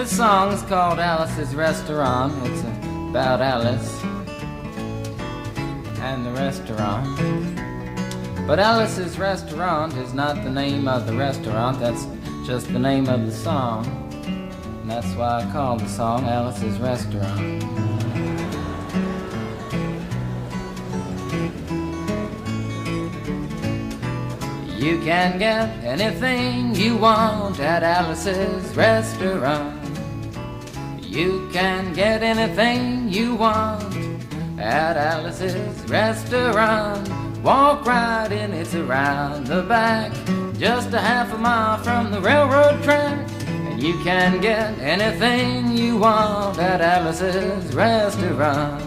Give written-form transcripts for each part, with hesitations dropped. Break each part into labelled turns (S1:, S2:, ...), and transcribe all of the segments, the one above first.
S1: This song's called Alice's Restaurant. It's about Alice and the restaurant. But Alice's Restaurant is not the name of the restaurant, that's just the name of the song. And that's why I call the song Alice's Restaurant. You can get anything you want at Alice's Restaurant. You can get anything you want at Alice's Restaurant. Walk right in, it's around the back, just a half a mile from the railroad track. And you can get anything you want at Alice's Restaurant.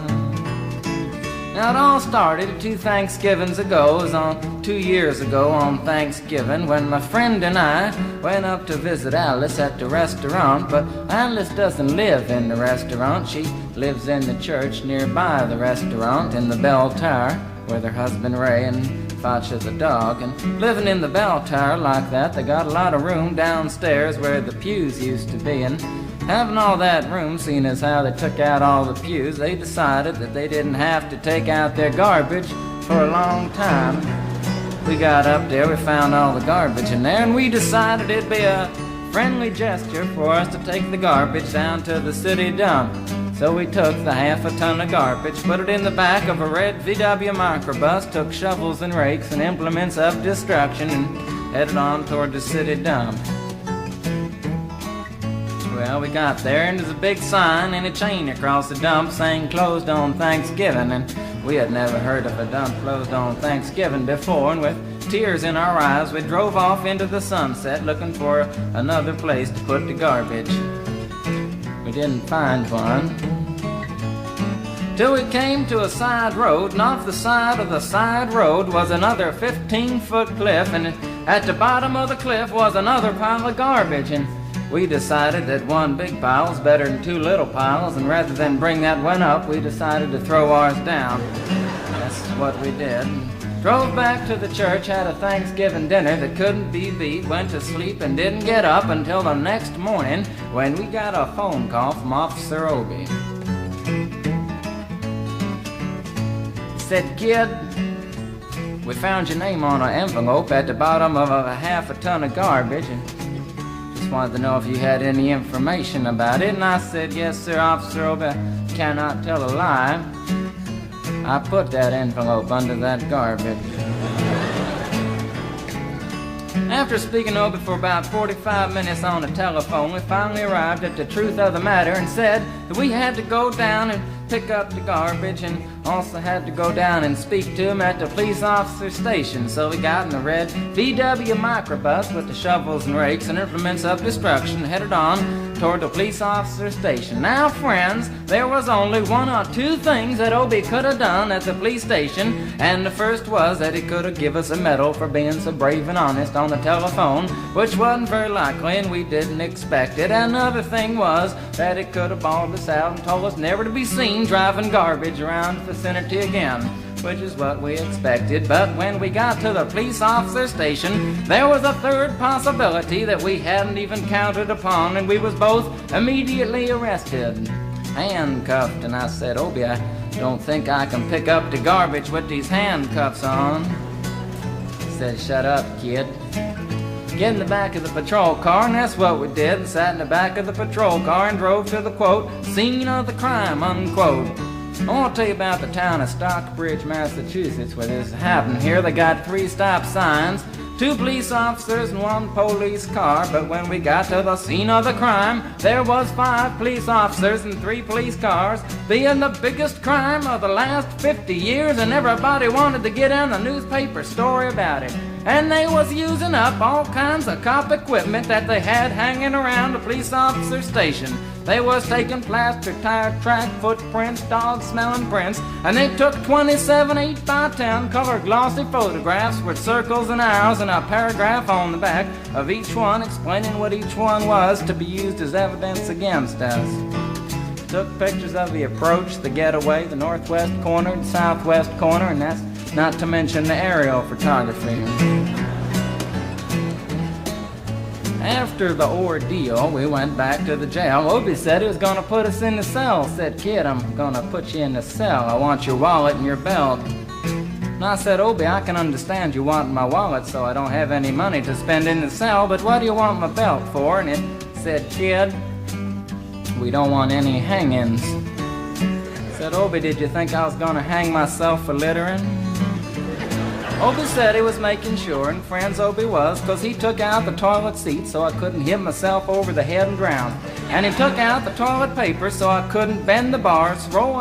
S1: Now it all started 2 Thanksgivings ago. It was on 2 years ago on Thanksgiving when my friend and I went up to visit Alice at the restaurant. But Alice doesn't live in the restaurant. She lives in the church nearby the restaurant in the bell tower with her husband Ray and Facha the dog. And living in the bell tower like that, they got a lot of room downstairs where the pews used to be. And having all that room, seeing as how they took out all the pews, they decided that they didn't have to take out their garbage for a long time. We got up there, we found all the garbage in there, and we decided it'd be a friendly gesture for us to take the garbage down to the city dump. So we took the half a ton of garbage, put it in the back of a red VW microbus, took shovels and rakes and implements of destruction, and headed on toward the city dump. Well, we got there, and there's a big sign and a chain across the dump saying closed on Thanksgiving, and we had never heard of a dump closed on Thanksgiving before, and with tears in our eyes we drove off into the sunset looking for another place to put the garbage. We didn't find one till we came to a side road, and off the side of the side road was another 15-foot cliff, and at the bottom of the cliff was another pile of garbage. And we decided that one big pile was better than 2 little piles, and rather than bring that one up, we decided to throw ours down. That's what we did. Drove back to the church, had a Thanksgiving dinner that couldn't be beat, went to sleep and didn't get up until the next morning when we got a phone call from Officer Obie. He said, "Kid, we found your name on an envelope at the bottom of a half a ton of garbage, and just wanted to know if you had any information about it." And I said, "Yes, sir, Officer Obie, cannot tell a lie. I put that envelope under that garbage." After speaking to Obie for about 45 minutes on the telephone, we finally arrived at the truth of the matter and said that we had to go down and pick up the garbage, and also had to go down and speak to him at the police officer station. So we got in the red VW microbus with the shovels and rakes and implements of destruction, headed on toward the police officer station. Now, friends, there was only 1 or 2 things that Obie could have done at the police station, and the first was that he could have given us a medal for being so brave and honest on the telephone, which wasn't very likely, and we didn't expect it. Another thing was that he could have bawled us out and told us never to be seen driving garbage around the vicinity again, which is what we expected. But when we got to the police officer station, there was a third possibility that we hadn't even counted upon, and we was both immediately arrested, handcuffed. And I said, "Obie, I don't think I can pick up the garbage with these handcuffs on." He said, "Shut up, kid. Get in the back of the patrol car," and that's what we did, and sat in the back of the patrol car and drove to the, quote, "scene of the crime," unquote. I want to tell you about the town of Stockbridge, Massachusetts, where this happened. Here they got 3 stop signs, 2 police officers and 1 police car. But when we got to the scene of the crime, there was 5 police officers and 3 police cars, being the biggest crime of the last 50 years, and everybody wanted to get in a newspaper story about it. And they was using up all kinds of cop equipment that they had hanging around the police officer station. They was taking plaster tire track footprints, dog-smelling prints, and they took 27 8x10 color glossy photographs with circles and arrows and a paragraph on the back of each one explaining what each one was to be used as evidence against us. Took pictures of the approach, the getaway, the northwest corner, the southwest corner, and that's not to mention the aerial photography. After the ordeal, we went back to the jail. Obie said he was going to put us in the cell. Said, "Kid, I'm going to put you in the cell. I want your wallet and your belt." And I said, "Obie, I can understand you want my wallet so I don't have any money to spend in the cell, but what do you want my belt for?" And it said, "Kid, we don't want any hangings." I said, "Obie, did you think I was going to hang myself for littering?" Obie said he was making sure, and friends Obie was, 'cause he took out the toilet seat so I couldn't hit myself over the head and drown. And he took out the toilet paper so I couldn't bend the bars, roll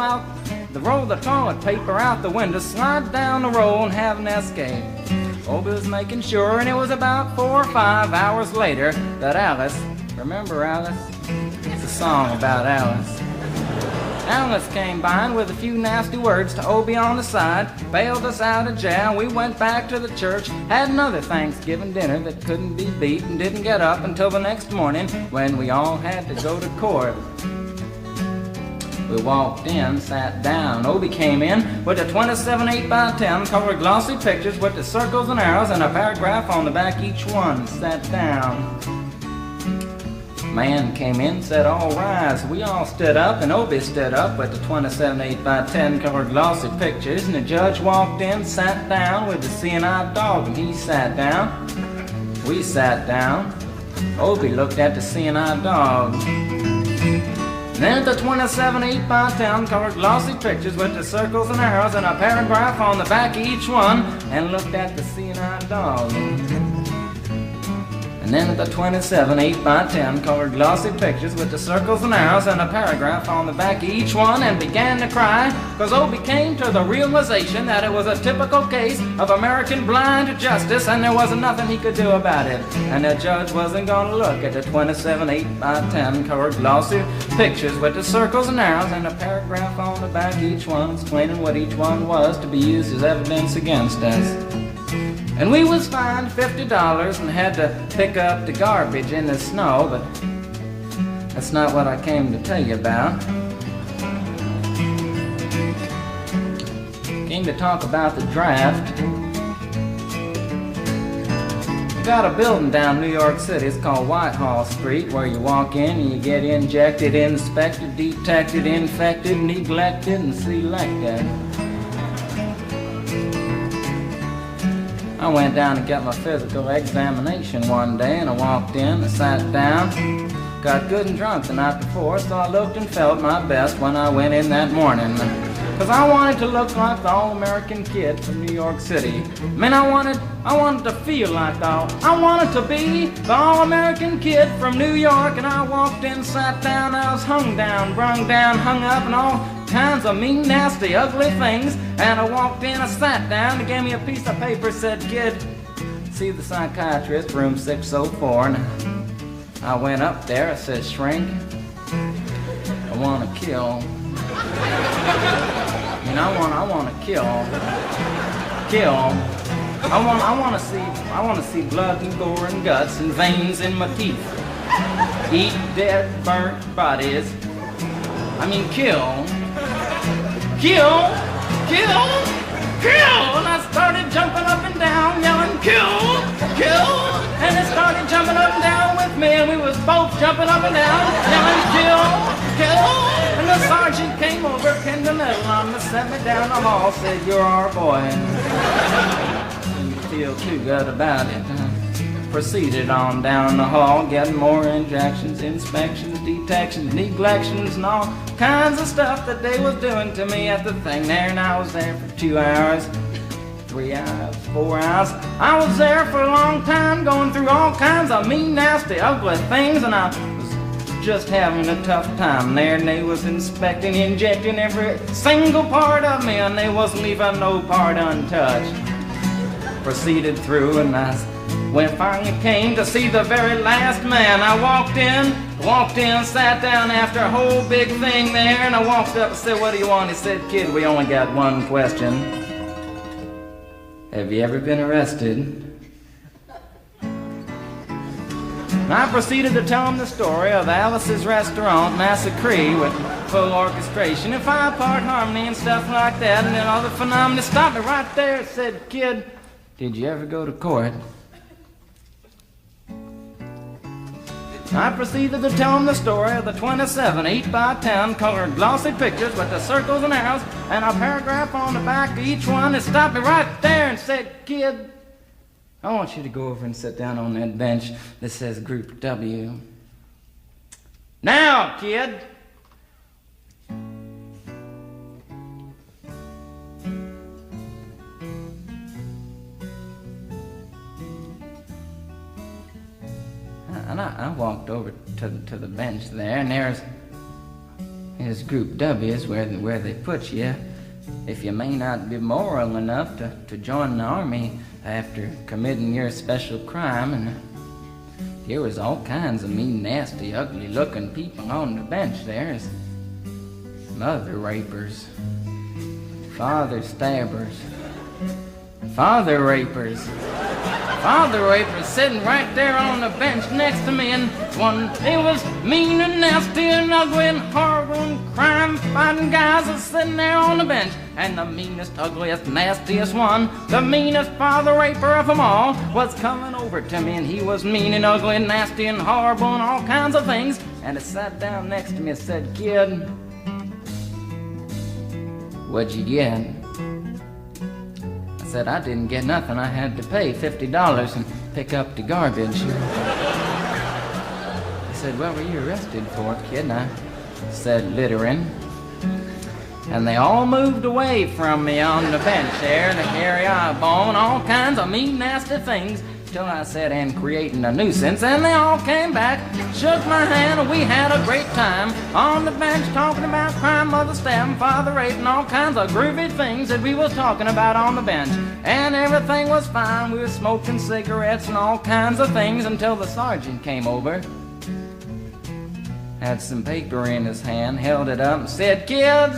S1: the toilet paper out the window, slide down the roll and have an escape. Obie was making sure, and it was about 4 or 5 hours later that Alice, remember Alice? It's a song about Alice. Alice came by and with a few nasty words to Obie on the side, bailed us out of jail. We went back to the church, had another Thanksgiving dinner that couldn't be beat, and didn't get up until the next morning when we all had to go to court. We walked in, sat down. Obie came in with a 27 8x10 colored glossy pictures with the circles and arrows and a paragraph on the back each one. Sat down. Man came in, said, "All rise." We all stood up, and Obie stood up with the 27 8x10 colored glossy pictures, and the judge walked in, sat down with the seeing-eyed dog, and he sat down. We sat down. Obie looked at the seeing-eyed dog. Then the 27 8x10 colored glossy pictures with the circles and arrows and a paragraph on the back of each one, and looked at the seeing-eyed dog. And then at the 27 8x10 colored glossy pictures with the circles and arrows and a paragraph on the back of each one, and began to cry, 'cause Obie came to the realization that it was a typical case of American blind justice and there wasn't nothing he could do about it. And the judge wasn't going to look at the 27 8x10 colored glossy pictures with the circles and arrows and a paragraph on the back of each one explaining what each one was to be used as evidence against us. And we was fined $50 and had to pick up the garbage in the snow, but that's not what I came to tell you about. Came to talk about the draft. We got a building down New York City. It's called Whitehall Street, where you walk in and you get injected, inspected, detected, infected, neglected, and selected. I went down to get my physical examination one day, and I walked in, I sat down, got good and drunk the night before, so I looked and felt my best when I went in that morning. 'Cause I wanted to look like the all-American kid from New York City. Man, I wanted to feel like I wanted to be the all-American kid from New York, and I walked in, sat down, I was hung down, brung down, hung up, and all kinds of mean, nasty, ugly things. And I walked in, I sat down, they gave me a piece of paper, said, "Kid, see the psychiatrist, room 604. And I went up there, I said, "Shrink, I want to kill. I want to kill. I want to see blood and gore and guts and veins in my teeth. Eat dead, burnt bodies. I mean, kill. And I started jumping up and down, yelling, kill. And it started jumping up and down with me, and we was both jumping up and down, yelling, kill. And the sergeant came over, pinned the medal on me, set me down the hall, said, "You're our boy." And you feel too good about it. Proceeded on down the hall, getting more injections, inspections, detections, neglections, and all kinds of stuff that they was doing to me at the thing there. And I was there for 2 hours, 3 hours, 4 hours. I was there for a long time, going through all kinds of mean, nasty, ugly things, and I was just having a tough time there. And they was inspecting, injecting every single part of me, and they wasn't leaving no part untouched. Proceeded through, and when I finally came to see the very last man, I walked in, sat down after a whole big thing there, and I walked up and said, "What do you want?" He said, "Kid, we only got one question. Have you ever been arrested?" And I proceeded to tell him the story of Alice's Restaurant Massacre with full orchestration and 5-part harmony and stuff like that, and then all the phenomena. Stopped me right there and said, "Kid, did you ever go to court?" I proceeded to tell him the story of the 27 8x10 colored glossy pictures with the circles and arrows and a paragraph on the back of each one. It stopped me right there and said, "Kid, I want you to go over and sit down on that bench that says Group W. Now, kid." And I walked over to the bench there, and there's Group W is where they put you if you may not be moral enough to join the army after committing your special crime. And there was all kinds of mean, nasty, ugly-looking people on the bench there. There's mother rapers, father stabbers, father rapers sitting right there on the bench next to me, and it was mean and nasty and ugly and horrible and crime-fighting guys are sitting there on the bench. And the meanest, ugliest, nastiest one, the meanest father raper of them all, was coming over to me, and he was mean and ugly and nasty and horrible and all kinds of things. And he sat down next to me and said, "Kid, what'd you get?" I said, "I didn't get nothing. I had to pay $50 and pick up the garbage." He said, "What were you arrested for, kid?" And I said, "Littering." And they all moved away from me on the bench there to carry eyeball and all kinds of mean, nasty things, till I said, "And creating a nuisance," and they all came back, shook my hand, and we had a great time on the bench talking about crime, mother stabbing, father rape, and all kinds of groovy things that we was talking about on the bench. And everything was fine. We were smoking cigarettes and all kinds of things until the sergeant came over, had some paper in his hand, held it up and said, "Kids,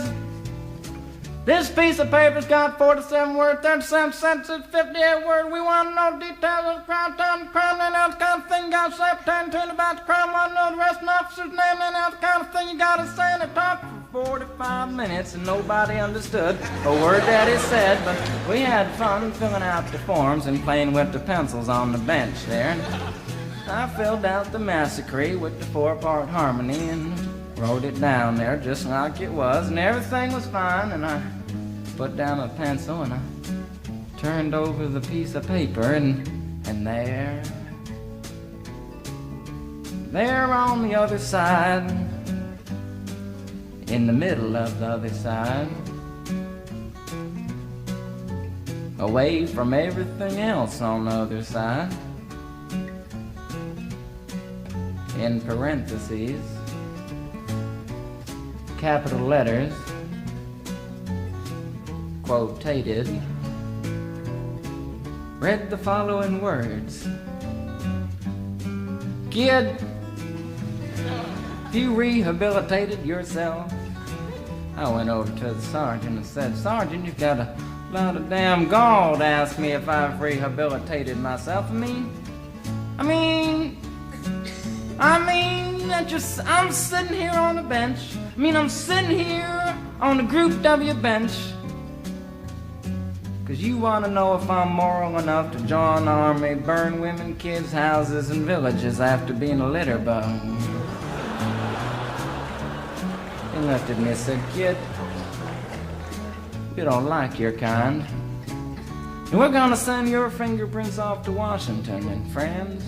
S1: this piece of paper's got 47 words, 37 sentences, 58 words. We want to know details of the crime, time, the crime, and that kind of thing. You got to say pretend to about the crime, want to know the rest of the officer's name, and that kind of thing you got to say." And it talked for 45 minutes, and nobody understood a word that he said, but we had fun filling out the forms and playing with the pencils on the bench there. And I filled out the massacre with the 4-part harmony and wrote it down there just like it was, and everything was fine. And I put down a pencil and I turned over the piece of paper, and there on the other side, in the middle of the other side, away from everything else on the other side, in parentheses, capital letters, quotated, read the following words: "Kid, if you rehabilitated yourself." I went over to the sergeant and said, "Sergeant, you've got a lot of damn gall to ask me if I've rehabilitated myself. I'm sitting here on the bench. I'm sitting here on the Group W bench because you want to know if I'm moral enough to join the army, burn women, kids, houses, and villages after being a litter bug." He looked at me and said, "Kid, we don't like your kind, and we're going to send your fingerprints off to Washington, and friends,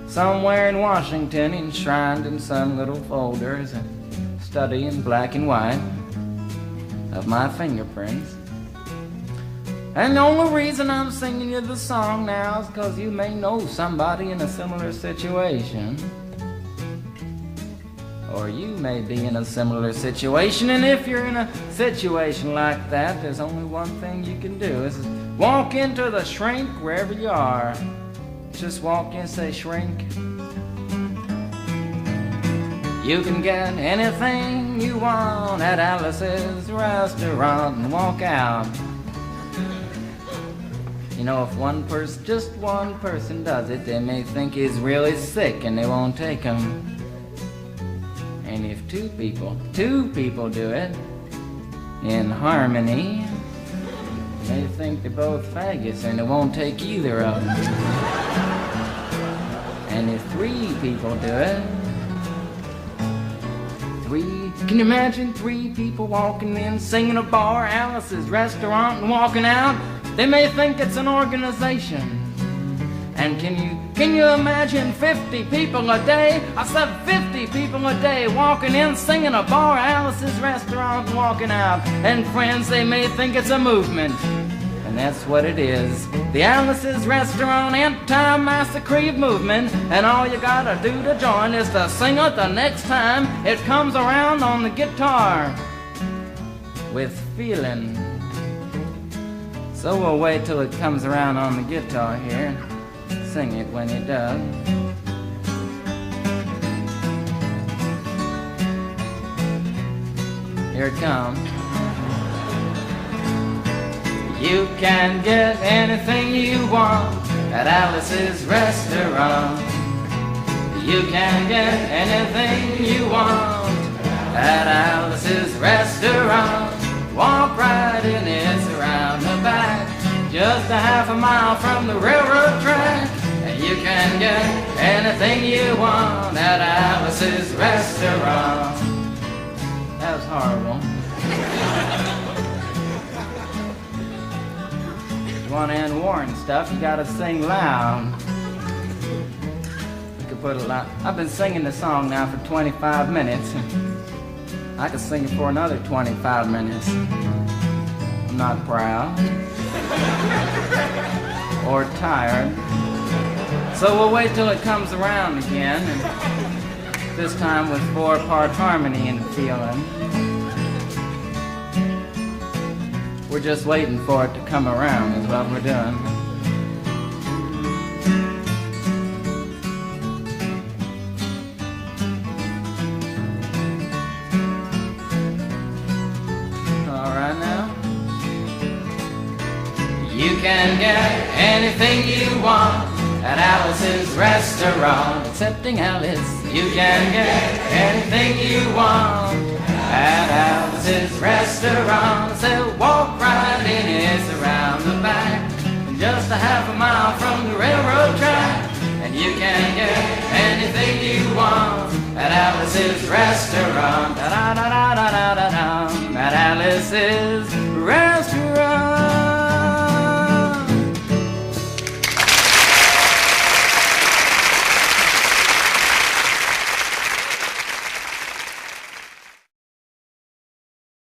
S1: somewhere in Washington, enshrined in some little folder, is a study in black and white of my fingerprints. And the only reason I'm singing you the song now is because you may know somebody in a similar situation. Or you may be in a similar situation, and if you're in a situation like that, there's only one thing you can do, is walk into the shrink wherever you are. Just walk in, say, 'Shrink, you can get anything you want at Alice's restaurant,' and walk out. You know, if just one person does it, they may think he's really sick and they won't take him. And if two people do it in harmony, they think they're both faggots and they won't take either of them. And if 3 people do it. 3, can you imagine 3 people walking in, singing a bar, Alice's restaurant, and walking out? They may think it's an organization. And can you imagine 50 people a day? I said 50 people a day walking in, singing a bar, Alice's restaurant, and walking out. And friends, they may think it's a movement. And that's what it is. The Alice's Restaurant Anti-Massacre movement. And all you gotta do to join is to sing it the next time it comes around on the guitar with feeling. So we'll wait till it comes around on the guitar here. Sing it when it does. Here it comes. You can get anything you want at Alice's Restaurant. You can get anything you want at Alice's Restaurant. Walk right in, it's around the back, just a half a mile from the railroad track. And you can get anything you want at Alice's Restaurant. That was horrible. If you want to end war and stuff, you gotta sing loud. You could put it loud. I've been singing the song now for 25 minutes. I could sing it for another 25 minutes. I'm not proud or tired. So we'll wait till it comes around again, and this time with 4-part harmony and feeling. We're just waiting for it to come around is what we're doing. You can get anything you want at Alice's Restaurant. Excepting Alice, you can get anything you want at Alice's Restaurant. So walk right in, it's around the back, just a half a mile from the railroad track. And you can get anything you want at Alice's Restaurant. Da da da da da da da. At Alice's